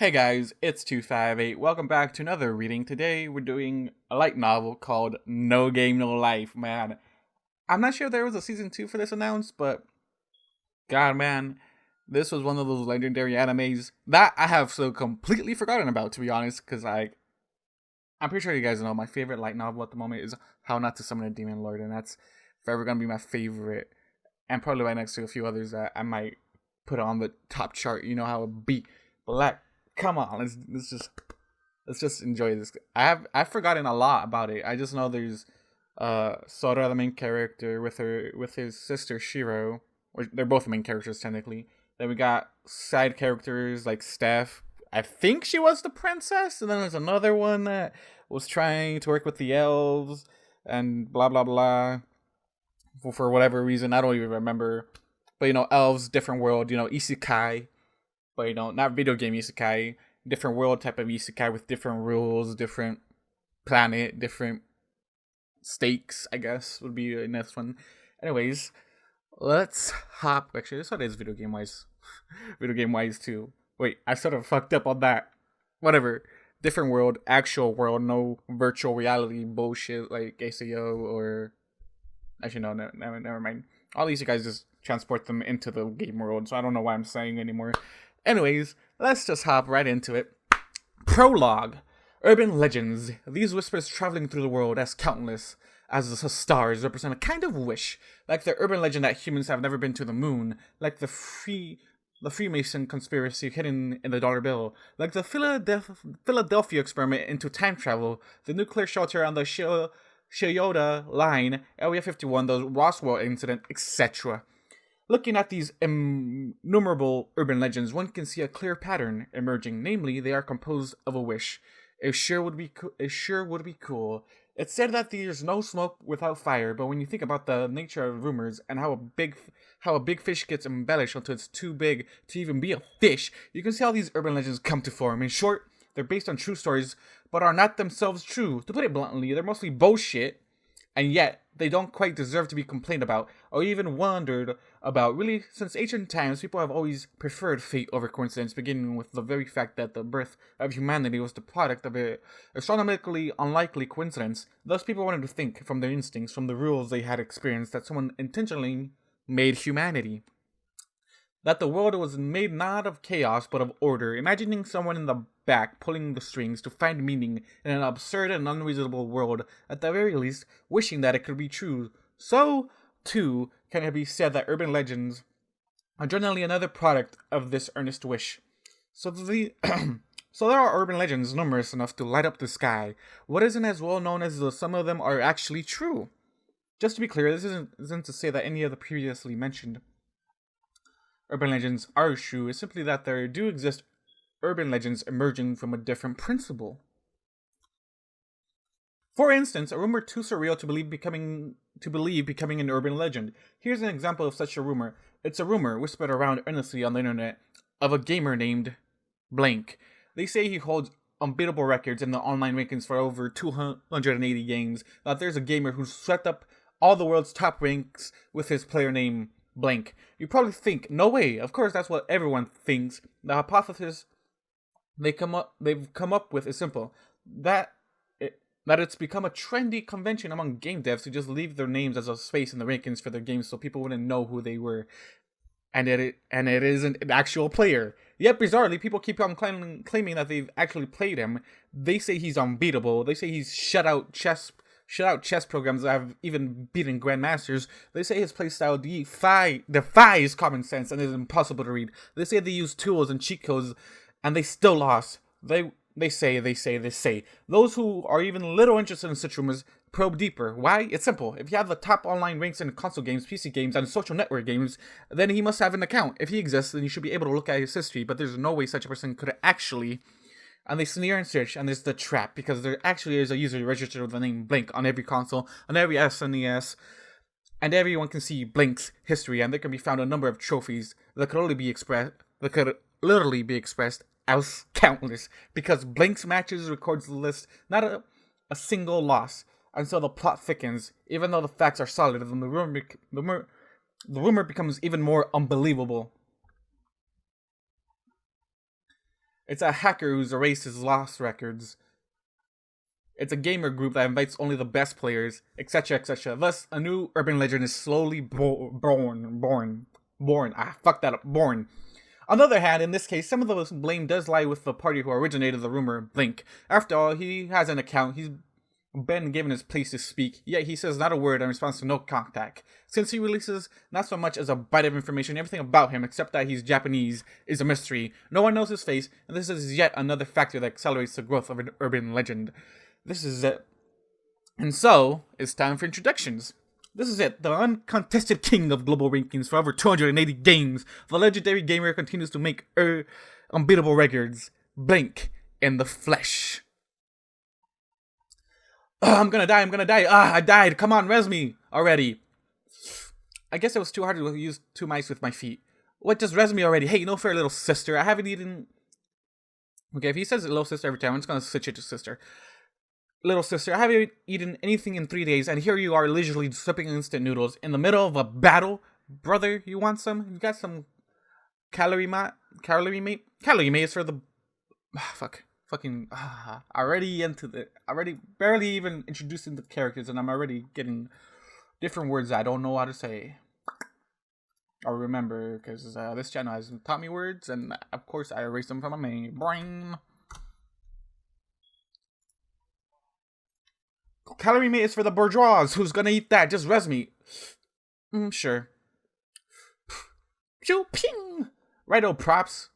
Hey guys, it's 258. Welcome back to another reading. Today we're doing a light novel called No Game No Life. Man, I'm not sure if there was a season 2 for this announced, but god man, this was one of those legendary animes that I have so completely forgotten about, to be honest, because I'm pretty sure you guys know my favorite light novel at the moment is How Not to Summon a Demon Lord, and that's forever going to be my favorite, and probably right next to a few others that I might put on the top chart. You know how it be. But come on, let's just enjoy this. I've forgotten a lot about it. I just know there's Sora, the main character, with his sister Shiro. They're both the main characters technically. Then we got side characters like Steph. I think she was the princess, and then there's another one that was trying to work with the elves and blah blah blah. For whatever reason, I don't even remember. But elves, different world. Isekai. But not video game isekai, different world type of isekai with different rules, different planet, different stakes, I guess, would be the next one. Anyways, let's hop. Actually, this one is video game wise. Video game wise, too. Wait, I sort of fucked up on that. Whatever. Different world, actual world, no virtual reality bullshit like ACO or. Actually, no, never mind. All these guys just transport them into the game world, so I don't know why I'm saying anymore. Anyways, let's just hop right into it. Prologue. Urban legends. These whispers traveling through the world as countless as the stars represent a kind of wish, like the urban legend that humans have never been to the moon, like the Freemason conspiracy hidden in the dollar bill, like the Philadelphia experiment into time travel, the nuclear shelter on the Shiyoda line, Area 51, the Roswell incident, etc. Looking at these innumerable urban legends, one can see a clear pattern emerging. Namely, they are composed of a wish. It sure would be cool. It's said that there's no smoke without fire, but when you think about the nature of rumors and how a big fish gets embellished until it's too big to even be a fish, you can see how these urban legends come to form. In short, they're based on true stories, but are not themselves true. To put it bluntly, they're mostly bullshit, and yet they don't quite deserve to be complained about or even wondered about. Really, since ancient times, people have always preferred fate over coincidence, beginning with the very fact that the birth of humanity was the product of a astronomically unlikely coincidence. Thus, people wanted to think from their instincts, from the rules they had experienced, that someone intentionally made humanity. That the world was made not of chaos, but of order, imagining someone in the back pulling the strings to find meaning in an absurd and unreasonable world, at the very least, wishing that it could be true. So, too, can it be said that urban legends are generally another product of this earnest wish. So there are urban legends numerous enough to light up the sky. What isn't as well known as some of them are actually true? Just to be clear, this isn't to say that any of the previously mentioned urban legends are true. It's simply that there do exist urban legends emerging from a different principle. For instance, a rumor too surreal to believe becoming an urban legend. Here's an example of such a rumor. It's a rumor whispered around earnestly on the internet of a gamer named Blank. They say he holds unbeatable records in the online rankings for over 280 games. That there's a gamer who's swept up all the world's top ranks with his player name Blank. You probably think, no way. Of course, that's what everyone thinks. The hypothesis they've come up with is simple: that it's become a trendy convention among game devs to just leave their names as a space in the rankings for their games, so people wouldn't know who they were, and it isn't an actual player. Yet bizarrely, people keep on claiming that they've actually played him. They say he's unbeatable. They say he's shut out chess programs that have even beaten grandmasters. They say his playstyle defies common sense and is impossible to read. They say they use tools and cheat codes and they still lost. They say. Those who are even little interested in such rumors probe deeper. Why? It's simple. If you have the top online ranks in console games, PC games, and social network games, then he must have an account. If he exists, then you should be able to look at his history, but there's no way such a person could actually. And they sneer and search, and there's the trap, because there actually is a user registered with the name Blink on every console, on every SNES, and everyone can see Blink's history, and there can be found a number of trophies that could literally be expressed as countless, because Blink's matches records the list, not a single loss, and so the plot thickens. Even though the facts are solid, then the rumor becomes even more unbelievable. It's a hacker who's erased his lost records. It's a gamer group that invites only the best players, etc., etc. Thus, a new urban legend is slowly born. On the other hand, in this case, some of the blame does lie with the party who originated the rumor, Blink. After all, he has an account, he's been given his place to speak, yet he says not a word in response to no contact. Since he releases not so much as a bite of information, everything about him, except that he's Japanese, is a mystery. No one knows his face, and this is yet another factor that accelerates the growth of an urban legend. This is it. And so, it's time for introductions. This is it, the uncontested king of global rankings for over 280 games. The legendary gamer continues to make unbeatable records. Blink in the flesh. I'm gonna die. I died. Come on, res me already. I guess it was too hard to use two mice with my feet. What, just res me already? Hey, no fair, little sister. I haven't eaten... Okay, if he says little sister every time, I'm just gonna switch it to sister. Little sister, I haven't eaten anything in 3 days, and here you are leisurely sipping instant noodles in the middle of a battle. Brother, you want some? You got some calorie mate? Calorie mate is for the... Already barely even introducing the characters, and I'm already getting different words I don't know how to say. Or remember, because this channel has taught me words, and of course I erased them from my brain. Calorie mate is for the bourgeois. Who's gonna eat that? Just res me. Sure. Pew ping. Righto, props.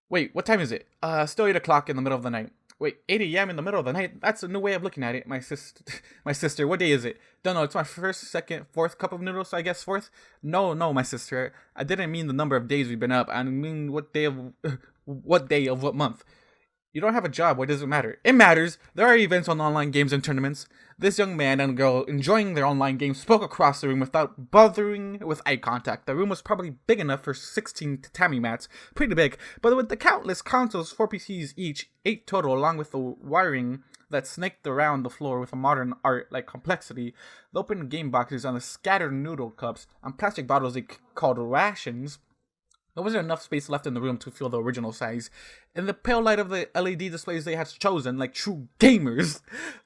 Wait, what time is it? Still 8 o'clock in the middle of the night. Wait, 8 a.m. in the middle of the night? That's a new way of looking at it. My sister, what day is it? Don't know, it's my first, second, fourth cup of noodles, so I guess fourth? No, my sister. I didn't mean the number of days we've been up. I mean what day of what month. You don't have a job, what does it matter? It matters! There are events on online games and tournaments. This young man and girl enjoying their online game spoke across the room without bothering with eye contact. The room was probably big enough for 16 tatami mats. Pretty big, but with the countless consoles, 4 PCs each, 8 total, along with the wiring that snaked around the floor with a modern art-like complexity, the open game boxes and the scattered noodle cups and plastic bottles they called rations, there wasn't enough space left in the room to feel the original size. In the pale light of the LED displays they had chosen, like true gamers,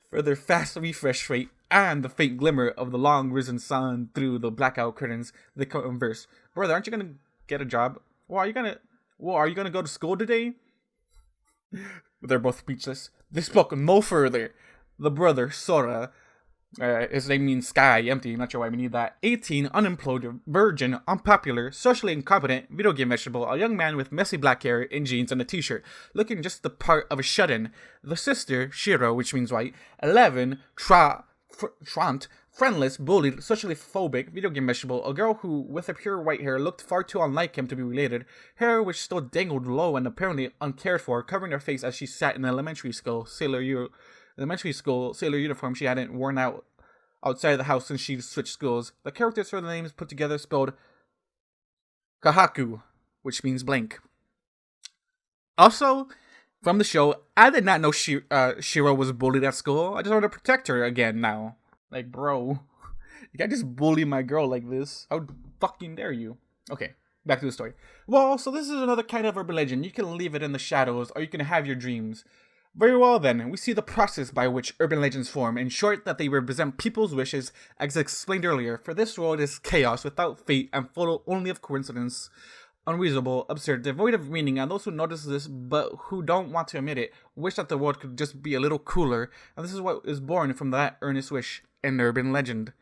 for their fast refresh rate and the faint glimmer of the long risen sun through the blackout curtains, they converse. Brother, aren't you gonna get a job? Are you gonna go to school today? They're both speechless. They spoke no further. The brother, Sora, his name means sky, empty, not sure why we need that. 18, unemployed, virgin, unpopular, socially incompetent, video game vegetable, a young man with messy black hair in jeans and a t-shirt, looking just the part of a shut-in. The sister, Shiro, which means white, 11, trant, friendless, bullied, socially phobic, video game vegetable, a girl who, with her pure white hair, looked far too unlike him to be related, hair which still dangled low and apparently uncared for, covering her face as she sat in elementary school sailor uniform she hadn't worn out outside the house since she switched schools. The characters for the names put together spelled Kahaku, which means blank. Also, from the show, I did not know Shiro was bullied at school. I just want to protect her again now. Like, bro, you can't just bully my girl like this. How fucking dare you? Okay, back to the story. Well, so this is another kind of urban legend. You can leave it in the shadows, or you can have your dreams. Very well then, we see the process by which urban legends form. In short, that they represent people's wishes, as explained earlier. For this world is chaos without fate and full only of coincidence. Unreasonable, absurd, devoid of meaning, and those who notice this but who don't want to admit it wish that the world could just be a little cooler, and this is what is born from that earnest wish, an urban legend.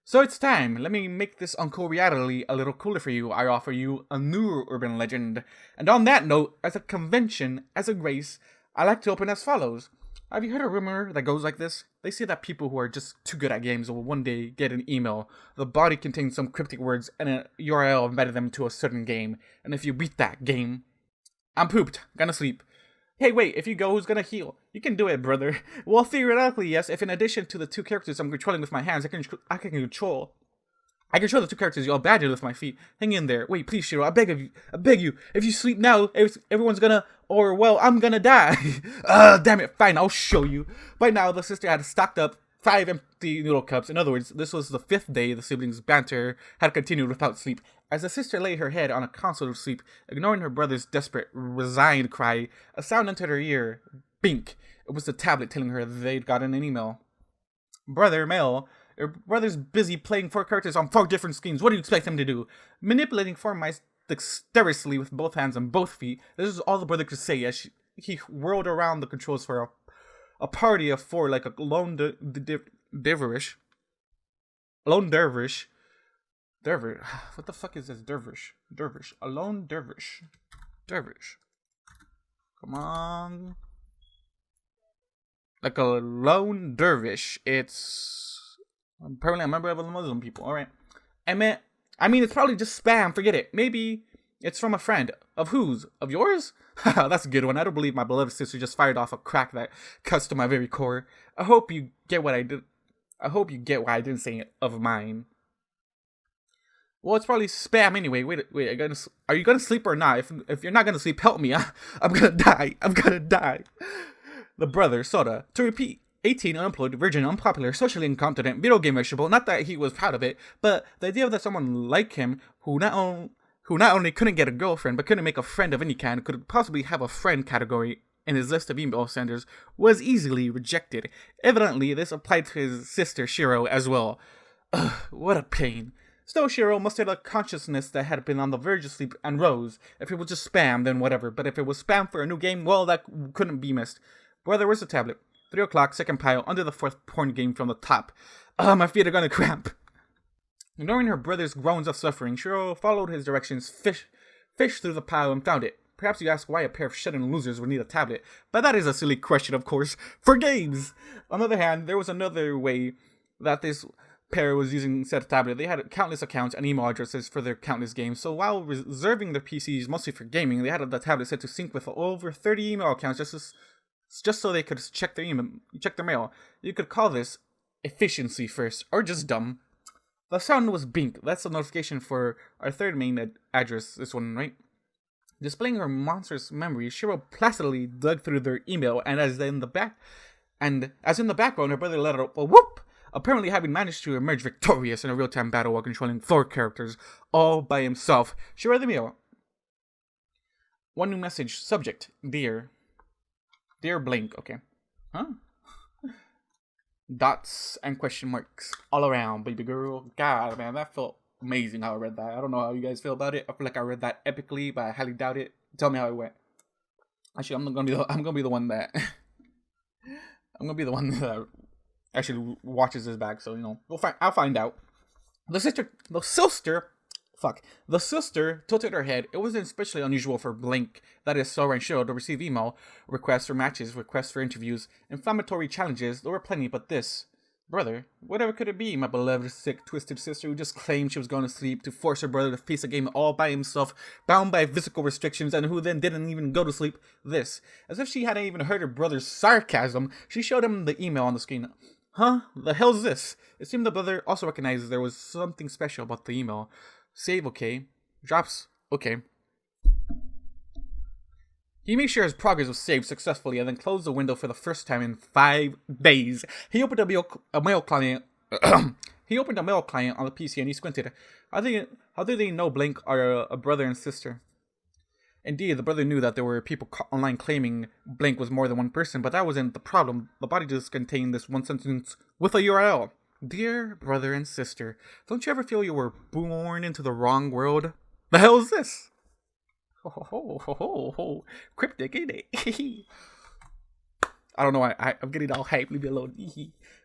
So it's time. Let me make this uncool reality a little cooler for you. I offer you a new urban legend. And on that note, as a convention, as a grace, I like to open as follows. Have you heard a rumor that goes like this? They say that people who are just too good at games will one day get an email. The body contains some cryptic words and a URL embedded them to a certain game. And if you beat that game, I'm pooped. Gonna sleep. Hey, wait, if you go, who's gonna heal? You can do it, brother. Well, theoretically, yes, if in addition to the 2 characters I'm controlling with my hands, I can control the 2 characters you'll badger with my feet. Hang in there. Wait, please, Shiro, I beg you. If you sleep now, everyone's gonna, I'm gonna die. Damn it, fine, I'll show you. By now, the sister had stocked up 5 empty noodle cups. In other words, this was the 5th day the siblings' banter had continued without sleep. As the sister lay her head on a console of sleep, ignoring her brother's desperate, resigned cry, a sound entered her ear. Bink! It was the tablet telling her they'd gotten an email. Brother, Mel, your brother's busy playing 4 characters on 4 different schemes. What do you expect him to do? Manipulating 4 mice dexterously with both hands and both feet. This is all the brother could say as he whirled around the controls for a party of 4 like a lone dervish. Lone dervish. Dervish. What the fuck is this? Dervish. Dervish. A lone dervish. Dervish. Come on. Like a lone dervish. It's apparently a member of the Muslim people. Alright. I mean, it's probably just spam. Forget it. Maybe it's from a friend. Of whose? Of yours? That's a good one. I don't believe my beloved sister just fired off a crack that cuts to my very core. I hope you get what I did. I hope you get why I didn't say it of mine. Well, it's probably spam anyway. Wait. Are you gonna sleep or not? If you're not gonna sleep, help me. I'm gonna die. I'm gonna die. The brother, Soda. To repeat, 18, unemployed, virgin, unpopular, socially incompetent, video game vegetable. Not that he was proud of it, but the idea that someone like him, who not only couldn't get a girlfriend, but couldn't make a friend of any kind, could possibly have a friend category in his list of email senders, was easily rejected. Evidently, this applied to his sister, Shiro, as well. Ugh, what a pain. Still, Shiro mustered a consciousness that had been on the verge of sleep and rose. If it was just spam, then whatever, but if it was spam for a new game, well, that couldn't be missed. Brother, where's the tablet? 3 o'clock, second pile, under the 4th porn game from the top. My feet are gonna cramp. Ignoring her brother's groans of suffering, Shiro followed his directions, fished through the pile, and found it. Perhaps you ask why a pair of shut-in losers would need a tablet, but that is a silly question, of course. For games! On the other hand, there was another way that this pair was using said tablet. They had countless accounts and email addresses for their countless games, so while reserving their PCs mostly for gaming, they had the tablet set to sync with over 30 email accounts just so they could check their mail. You could call this efficiency first, or just dumb. The sound was bink. That's the notification for our 3rd main address, this one, right? Displaying her monstrous memory, Shiro placidly dug through their email, and as in the background, her brother let out a whoop, apparently having managed to emerge victorious in a real-time battle while controlling 4 characters, all by himself. She read the mail. One new message. Subject. Dear blank. Okay. Huh? Dots and question marks all around, baby girl. God, man, that felt amazing how I read that. I don't know how you guys feel about it. I feel like I read that epically, but I highly doubt it. Tell me how it went. Actually, I'm gonna be the one that actually watches this back. So I'll find out. The sister tilted her head. It wasn't especially unusual for Blink, that is Sora and Shiro, to receive email requests for matches, requests for interviews, inflammatory challenges. There were plenty, but this. Brother, whatever could it be, my beloved, sick, twisted sister who just claimed she was going to sleep to force her brother to face a game all by himself, bound by physical restrictions, and who then didn't even go to sleep? This. As if she hadn't even heard her brother's sarcasm, she showed him the email on the screen. Huh? The hell's this? It seemed the brother also recognized there was something special about the email. Save, okay. Drops, okay. He made sure his progress was saved successfully and then closed the window for the first time in 5 days. He opened a mail client. He opened a mail client on the PC and he squinted. How did they know Blink are a brother and sister? Indeed, the brother knew that there were people online claiming Blink was more than one person, but that wasn't the problem. The body just contained this one sentence with a URL. Dear brother and sister, don't you ever feel you were born into the wrong world? The hell is this? Ho. Cryptic, ain't it? I don't know, I'm getting all hype, leave me alone.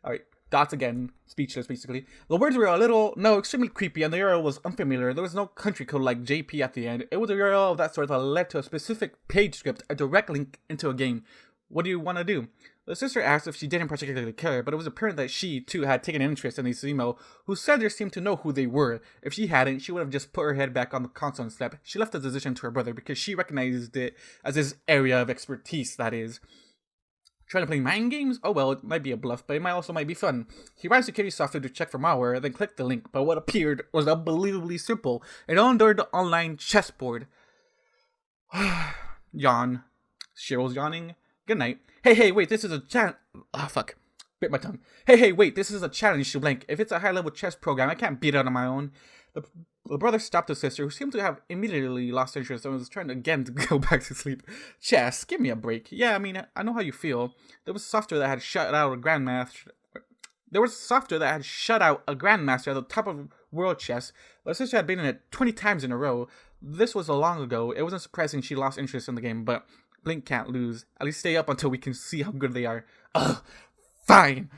Alright, dots again, speechless basically. The words were extremely creepy, and the URL was unfamiliar. There was no country code like JP at the end. It was a URL of that sort that led to a specific page script, a direct link into a game. What do you want to do? The sister asked if she didn't particularly care, but it was apparent that she, too, had taken interest in these email, whose senders seemed to know who they were. If she hadn't, she would have just put her head back on the console and slept. She left the decision to her brother because she recognized it as his area of expertise, that is. Trying to play mind games? Oh well, it might be a bluff, but it might be fun. He ran security software to check for malware, then clicked the link, but what appeared was unbelievably simple. It undoored the online chessboard. Yawn. Shiro's yawning. Good night. Hey, wait, this is a fuck. Bit my tongue. Hey, wait, this is a challenge to blank. If it's a high-level chess program, I can't beat it on my own. The brother stopped his sister, who seemed to have immediately lost interest and was trying again to go back to sleep. Chess, give me a break. Yeah, I mean, I know how you feel. There was software that had shut out a grandmaster. There was software that had shut out a grandmaster at the top of world chess. My sister had been in it 20 times in a row. This was a long ago. It wasn't surprising she lost interest in the game, but Blink can't lose. At least stay up until we can see how good they are. Ugh. Fine.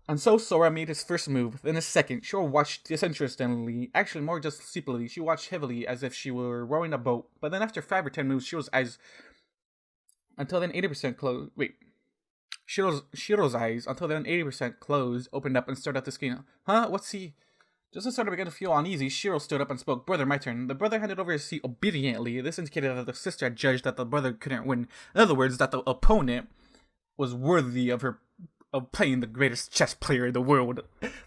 And so Sora made his first move, then his second. Shiro watched disinterestedly, actually more just sleepily. She watched heavily as if she were rowing a boat, but then after 5 or 10 moves, Shiro's eyes until then 80% closed. Wait. Shiro's eyes, until then 80% closed, opened up and stared at the screen. Huh? What's he? Just as Sora began to feel uneasy, Shiro stood up and spoke. Brother, my turn. The brother handed over his seat obediently. This indicated that the sister had judged that the brother couldn't win. In other words, that the opponent was worthy of playing the greatest chess player in the world.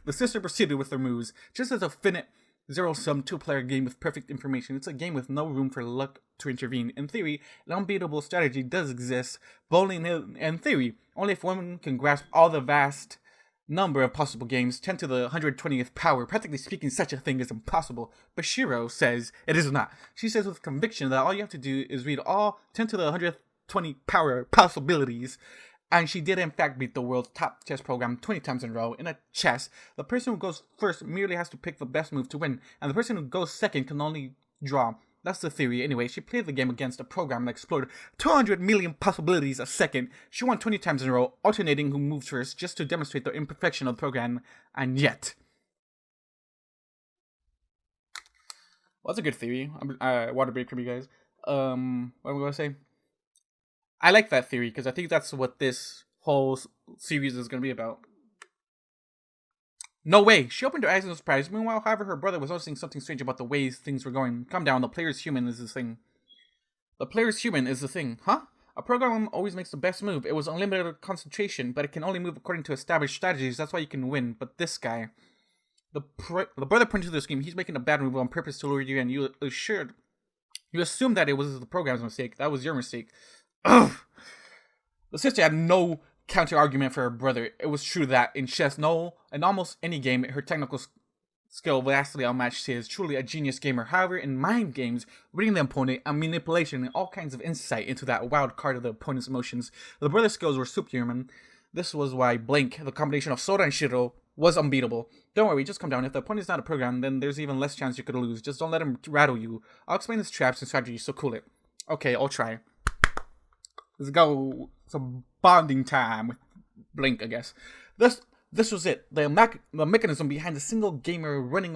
The sister proceeded with her moves. Just as a finite zero-sum two-player game with perfect information, it's a game with no room for luck to intervene. In theory, an unbeatable strategy does exist, but only in theory. Only if one can grasp all the vast number of possible games, 10 to the 120th power. Practically speaking, such a thing is impossible. But Shiro says it is not. She says with conviction that all you have to do is read all 10 to the 120 power possibilities. And she did in fact beat the world's top chess program 20 times in a row. In a chess, the person who goes first merely has to pick the best move to win, and the person who goes second can only draw. That's the theory. Anyway, she played the game against a program that explored 200 million possibilities a second. She won 20 times in a row, alternating who moved first, just to demonstrate the imperfection of the program. And yet... Well, that's a good theory. Water break from you guys. What am I going to say? I like that theory, because I think that's what this whole series is going to be about. No way! She opened her eyes in surprise. Meanwhile, however, her brother was noticing something strange about the ways things were going. Calm down, the player's human is the thing. The player's human is the thing. Huh? A program always makes the best move. It was unlimited concentration, but it can only move according to established strategies. That's why you can win. But this guy... The brother pointed to the screen. He's making a bad move on purpose to lure you in. You assumed that it was the program's mistake. That was your mistake. Ugh. The sister had no counter argument for her brother. It was true that in chess, in almost any game, her technical skill vastly outmatched his. Truly a genius gamer. However, in mind games, reading the opponent and manipulation and all kinds of insight into that wild card of the opponent's emotions, the brother's skills were superhuman. This was why Blank, the combination of Sora and Shiro, was unbeatable. Don't worry, just calm down. If the opponent's not a program, then there's even less chance you could lose. Just don't let him rattle you. I'll explain his traps and strategies, so cool it. Okay, I'll try. Let's go. Some bonding time with Blink, I guess. This was it. The mechanism behind a single gamer running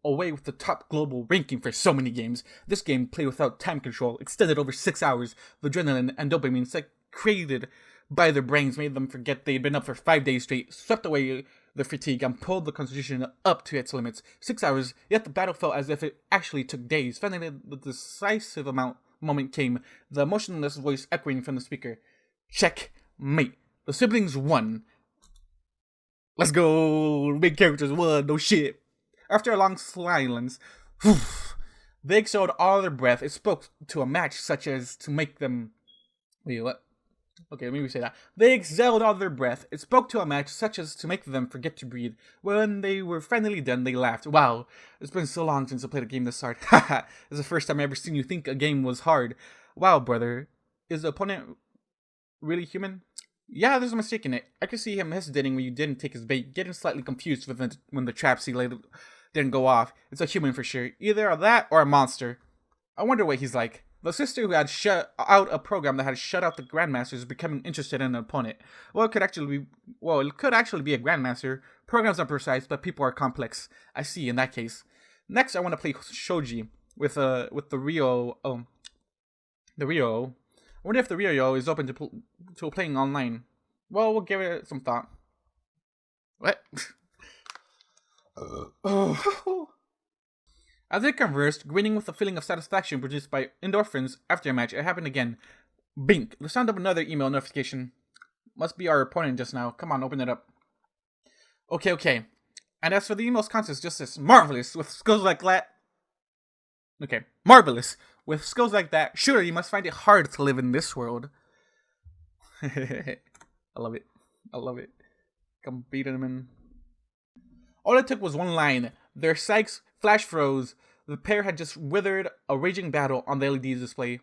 away with the top global ranking for so many games. This game, played without time control, extended over 6 hours. The adrenaline and dopamine created by their brains made them forget they'd been up for 5 days straight, swept away the fatigue, and pulled the concentration up to its limits. 6 hours, yet the battle felt as if it actually took days. Finally, the decisive moment came, the emotionless voice echoing from the speaker. Checkmate. The siblings won. Let's go. Big characters won. No shit. After a long silence, they exhaled all their breath. It spoke to a match such as to make them... Wait, what? Okay, let me say that. They exhaled all their breath. It spoke to a match such as to make them forget to breathe. When they were finally done, they laughed. Wow, it's been so long since I played a game this hard. Haha, it's the first time I've ever seen you think a game was hard. Wow, brother. Is the opponent really human? Yeah, there's a mistake in it. I could see him hesitating when you didn't take his bait, getting slightly confused when the traps he laid didn't go off. It's a human for sure. Either that or a monster. I wonder what he's like. The sister who had shut out a program that had shut out the grandmasters is becoming interested in an opponent. Well, it could actually be a grandmaster. Programs are precise, but people are complex. I see. In that case, next I want to play Shoji with the Rio. The Rio. I wonder if the Rio is open to playing online. Well, we'll give it some thought. What? As they conversed, grinning with a feeling of satisfaction produced by endorphins after a match, it happened again. Bink. The sound of another email notification. Must be our opponent just now. Come on, open it up. Okay. And as for the email's contents, just as marvelous with skills like that. Okay, marvelous. With skills like that, sure, you must find it hard to live in this world. I love it. I'm beating them in. All it took was one line. Their psyches flash froze. The pair had just withered a raging battle on the LED display.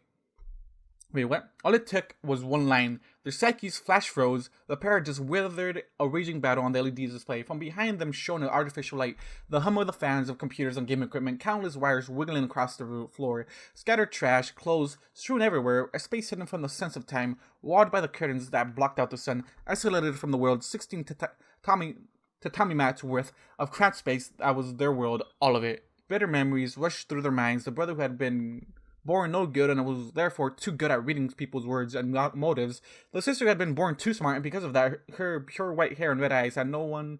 Wait, what? All it took was one line. Their psyches flash froze. The pair had just withered a raging battle on the LED display. From behind them shone an artificial light. The hum of the fans of computers and game equipment, countless wires wiggling across the floor, scattered trash, clothes strewn everywhere, a space hidden from the sense of time, walled by the curtains that blocked out the sun, isolated from the world, 16 tatami mats worth of cramped space that was their world, all of it. Bitter memories rushed through their minds. The brother who had been born no good and was therefore too good at reading people's words and motives. The sister had been born too smart, and because of that, her pure white hair and red eyes had no one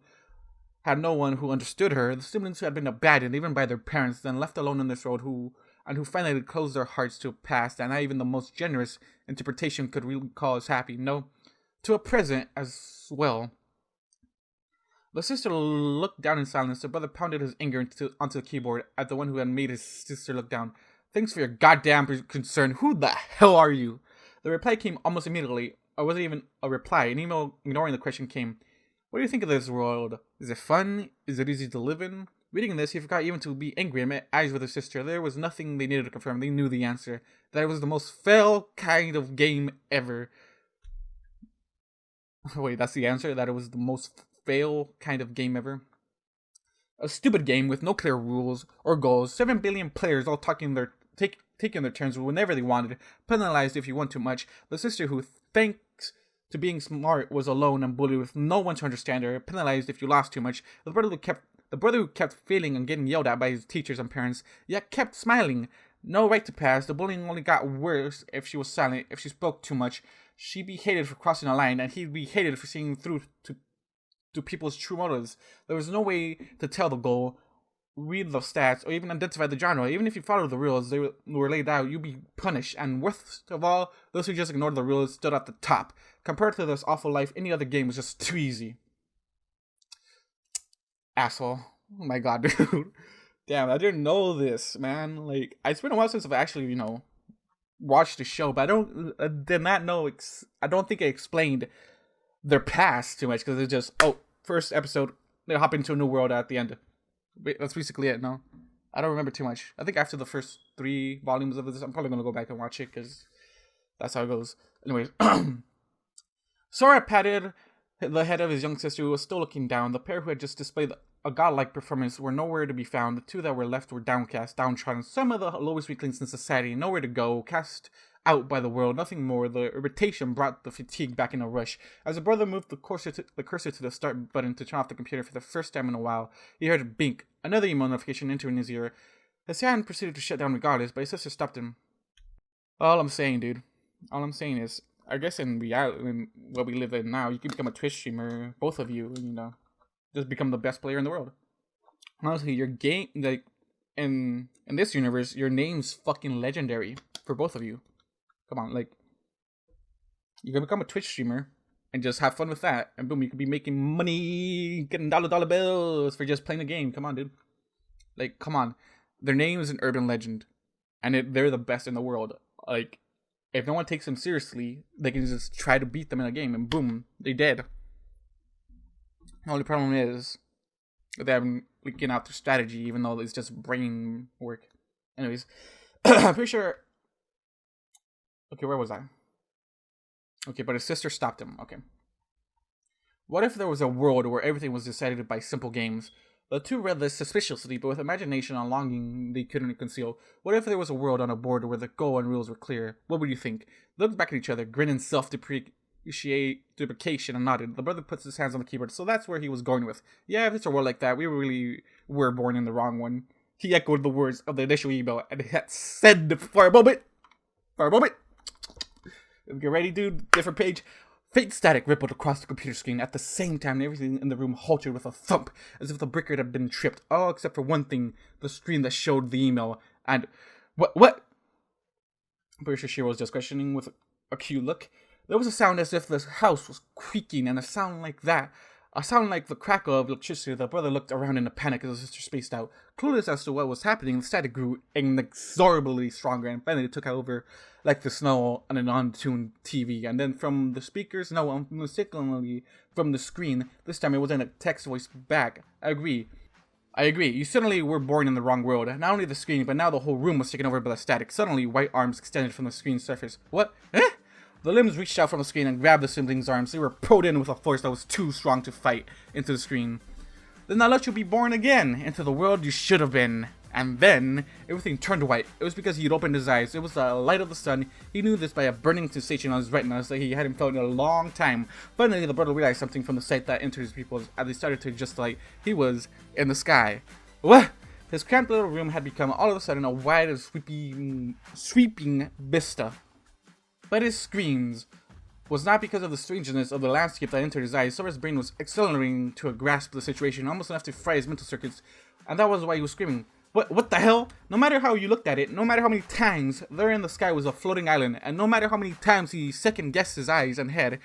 who understood her. The siblings who had been abandoned even by their parents, then left alone in this world, who finally closed their hearts to a past that not even the most generous interpretation could really call as happy. No, to a present as well. The sister looked down in silence. The brother pounded his anger onto the keyboard at the one who had made his sister look down. Thanks for your goddamn concern. Who the hell are you? The reply came almost immediately. Or wasn't even a reply. An email ignoring the question came. What do you think of this world? Is it fun? Is it easy to live in? Reading this, he forgot even to be angry and met eyes with his sister. There was nothing they needed to confirm. They knew the answer. That it was the most fail kind of game ever. Wait, that's the answer? That it was the most fail kind of game ever? A stupid game with no clear rules or goals. 7 billion players all taking their turns whenever they wanted. Penalized if you won too much. The sister who, thanks to being smart, was alone and bullied with no one to understand her. Penalized if you lost too much. The brother who kept failing and getting yelled at by his teachers and parents, yet kept smiling. No right to pass. The bullying only got worse if she was silent, if she spoke too much. She'd be hated for crossing a line, and he'd be hated for seeing through to people's true motives. There was no way to tell the goal, read the stats, or even identify the genre. Even if you followed the rules they were laid out, you'd be punished. And worst of all, those who just ignored the rules stood at the top. Compared to this awful life, any other game was just too easy. Asshole. Oh my god, dude. Damn, I didn't know this, man. Like, it's been a while since I've actually, watched the show, but I did not know, I don't think it explained their past too much, because it's just, first episode, they hop into a new world at the end. That's basically it, no? I don't remember too much. I think after the first 3 volumes of this, I'm probably going to go back and watch it, because that's how it goes. Anyways, Sora patted the head of his young sister, who was still looking down. The pair who had just displayed a godlike performance were nowhere to be found. The 2 that were left were downcast, downtrodden, some of the lowest weaklings in society, nowhere to go, cast out by the world, nothing more. The irritation brought the fatigue back in a rush. As the brother moved the cursor to the start button to turn off the computer for the first time in a while, he heard a bink, another email notification entering his ear. His hand proceeded to shut down regardless, but his sister stopped him. All I'm saying, dude, is, I guess in reality, in what we live in now, you can become a Twitch streamer, both of you, and, just become the best player in the world. Honestly, your game, like, in this universe, your name's fucking legendary for both of you. Come on, like, you can become a Twitch streamer and just have fun with that, and boom, you could be making money, getting dollar bills for just playing the game. Come on, dude. Like, come on. Their name is an urban legend, and they're the best in the world. Like, if no one takes them seriously, they can just try to beat them in a game, and boom, they dead. The only problem is that they haven't leaking out their strategy, even though it's just brain work. Anyways, I'm pretty sure. Okay, where was I? Okay, but his sister stopped him. Okay. What if there was a world where everything was decided by simple games? The 2 read this suspiciously, but with imagination and longing they couldn't conceal. What if there was a world on a board where the goal and rules were clear? What would you think? They looked back at each other, grinned in self-deprecation, and nodded. The brother puts his hands on the keyboard, so that's where he was going with. Yeah, if it's a world like that, we really were born in the wrong one. He echoed the words of the initial email, and had said for a moment. Get ready, dude. Different page. Faint static rippled across the computer screen. At the same time, everything in the room halted with a thump, as if the breaker had been tripped. All except for one thing, the screen that showed the email. And what? I'm pretty sure Shiro was just questioning with a cute look. There was a sound as if the house was creaking, and a sound like that Sounding like the crackle of electricity, the brother looked around in a panic as his sister spaced out. Clueless as to what was happening, the static grew inexorably stronger and finally took over like the snow on an untuned TV. And then from the speakers, no, unmistakably from the screen, this time it wasn't a text voice back. I agree. You certainly were born in the wrong world. Not only the screen, but now the whole room was taken over by the static. Suddenly, white arms extended from the screen's surface. What? Eh? The limbs reached out from the screen and grabbed the siblings' arms. They were pulled in with a force that was too strong to fight into the screen. Then I'll let you be born again into the world you should have been. And then everything turned white. It was because he'd opened his eyes. It was the light of the sun. He knew this by a burning sensation on his retinas that he hadn't felt in a long time. Finally, the brother realized something from the sight that entered his pupils as they started to adjust the light. He was in the sky. What? His cramped little room had become all of a sudden a wide and sweeping vista. But his screams was not because of the strangeness of the landscape that entered his eyes. Sora's brain was accelerating to a grasp of the situation, almost enough to fry his mental circuits, and that was why he was screaming. What the hell? No matter how you looked at it, no matter how many times there in the sky was a floating island, and no matter how many times he second-guessed his eyes and head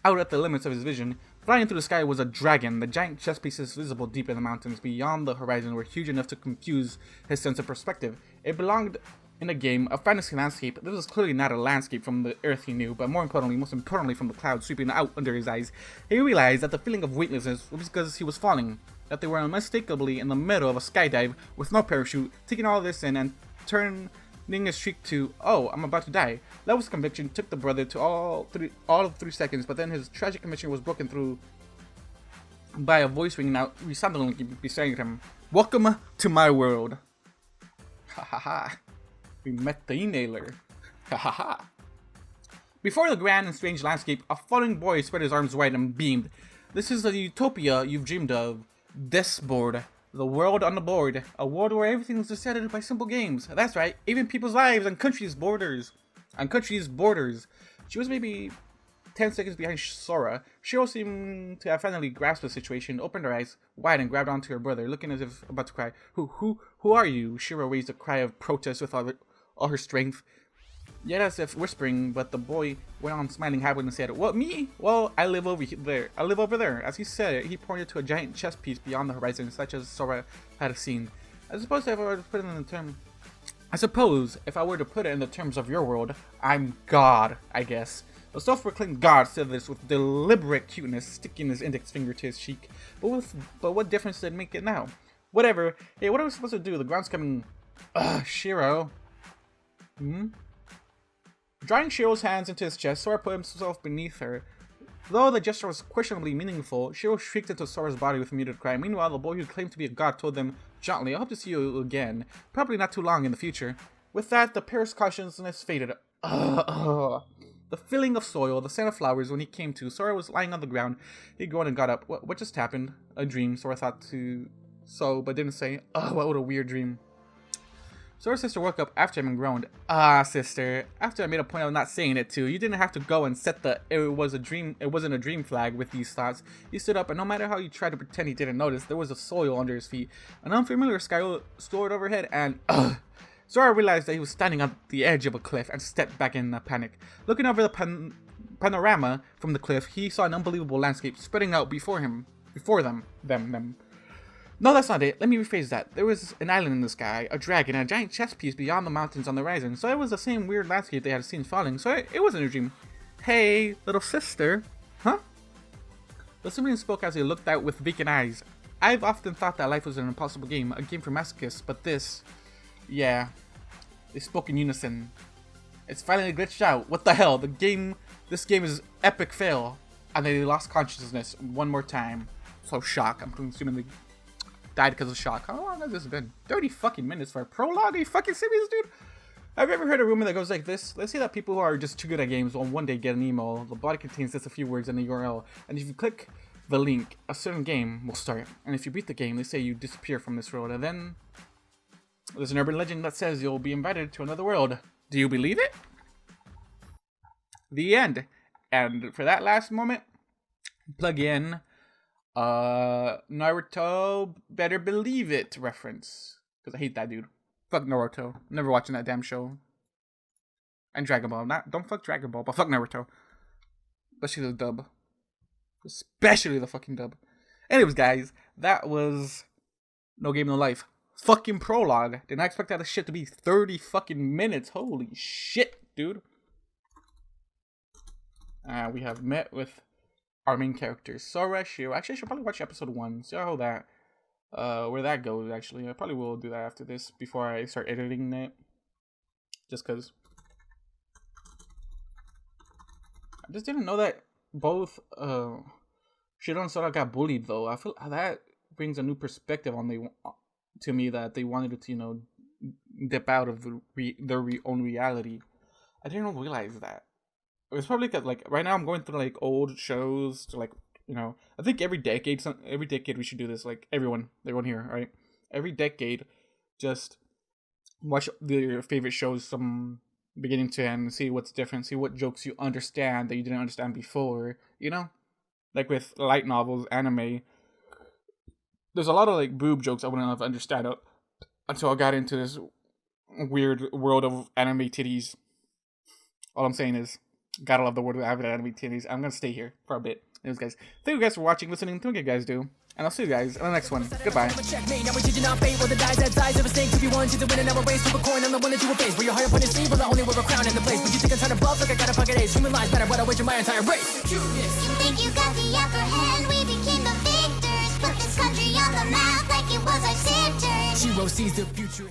out at the limits of his vision, flying through the sky was a dragon. The giant chess pieces visible deep in the mountains beyond the horizon were huge enough to confuse his sense of perspective. It belonged in a game, a fantasy landscape. This was clearly not a landscape from the earth he knew, but most importantly from the clouds sweeping out under his eyes. He realized that the feeling of weightlessness was because he was falling, that they were unmistakably in the middle of a skydive with no parachute, taking all this in and turning his shriek to, "Oh, I'm about to die." Level's conviction took the brother to all of 3 seconds, but then his tragic conviction was broken through by a voice ringing out resoundingly beside him. "Welcome to my world." Ha ha ha. We met the e-nailer. Ha ha ha. Before the grand and strange landscape, a falling boy spread his arms wide and beamed. "This is the utopia you've dreamed of. Disboard. The world on the board. A world where everything is decided by simple games. That's right, even people's lives and countries' borders. She was maybe 10 seconds behind Sora. Shiro seemed to have finally grasped the situation, opened her eyes wide and grabbed onto her brother, looking as if about to cry. Who are you?" Shiro raised a cry of protest with all her strength, yet as if whispering, but the boy went on smiling happily and said, "What, me? Well, I live over there. As he said it, he pointed to a giant chess piece beyond the horizon, such as Sora had seen. I suppose if I were to put it in the terms of your world, I'm God, I guess." The self-proclaimed God said this with deliberate cuteness, sticking his index finger to his cheek. But what difference did it make it now? Whatever. Hey, what are we supposed to do? The ground's coming. Shiro. Drawing Shiro's hands into his chest, Sora put himself beneath her. Though the gesture was questionably meaningful, Shiro shrieked into Sora's body with a muted cry. Meanwhile, the boy who claimed to be a god told them gently, "I hope to see you again. Probably not too long in the future." With that, the pair's consciousness faded. The feeling of soil, the scent of flowers. When he came to, Sora was lying on the ground. He groaned and got up. What just happened? A dream, Sora thought but didn't say. What a weird dream. Sora's sister woke up after him and groaned. Sister, after I made a point of not saying it too, you didn't have to go and set the it wasn't a dream flag with these thoughts. He stood up, and no matter how he tried to pretend he didn't notice, there was a soil under his feet. An unfamiliar sky soared overhead, and Sora realized that he was standing on the edge of a cliff and stepped back in a panic. Looking over the panorama from the cliff, he saw an unbelievable landscape spreading out before them. No, that's not it. Let me rephrase that. There was an island in the sky, a dragon, and a giant chess piece beyond the mountains on the horizon. So it was the same weird landscape they had seen falling. So it wasn't a dream. "Hey, little sister." Huh? The sibling spoke as he looked out with vacant eyes. "I've often thought that life was an impossible game, a game for masochists, but this... Yeah." They spoke in unison. "It's finally glitched out. What the hell? This game is epic fail." And they lost consciousness one more time. So shock. I'm assuming they died because of shock. How long has this been? 30 fucking minutes for a prologue? Are you fucking serious, dude? Have you ever heard a rumor that goes like this? Let's say that people who are just too good at games will one day get an email. The body contains just a few words in the URL. And if you click the link, a certain game will start. And if you beat the game, they say you disappear from this world. And then there's an urban legend that says you'll be invited to another world. Do you believe it? The end. And for that last moment, plug in Naruto Better Believe It reference. Because I hate that dude. Fuck Naruto. Never watching that damn show. And Dragon Ball. Don't fuck Dragon Ball, but fuck Naruto. Especially the dub. Especially the fucking dub. Anyways, guys, that was No Game No Life. Fucking Prologue. Did not expect that shit to be 30 fucking minutes. Holy shit, dude. We have met with our main characters, Sora and Shiro. Actually, I should probably watch episode 1. See how that, where that goes, actually. I probably will do that after this, before I start editing it. Just because. I just didn't know that both, Shiro and Sora got bullied, though. I feel that brings a new perspective on to me, that they wanted to, you know, dip out of their own reality. I didn't realize that. It was probably because, like, right now I'm going through, like, old shows to, like, you know, I think every decade we should do this, like, everyone here, right? Every decade, just watch your favorite shows from beginning to end, see what's different, see what jokes you understand that you didn't understand before, you know? Like with light novels, anime, there's a lot of, like, boob jokes I wouldn't have understood until I got into this weird world of anime titties. All I'm saying is, gotta love the world of anime titties. I'm gonna stay here for a bit. Anyways, guys, thank you guys for watching, listening. Thank you guys do. And I'll see you guys in the next one. Goodbye. Shiro sees the future.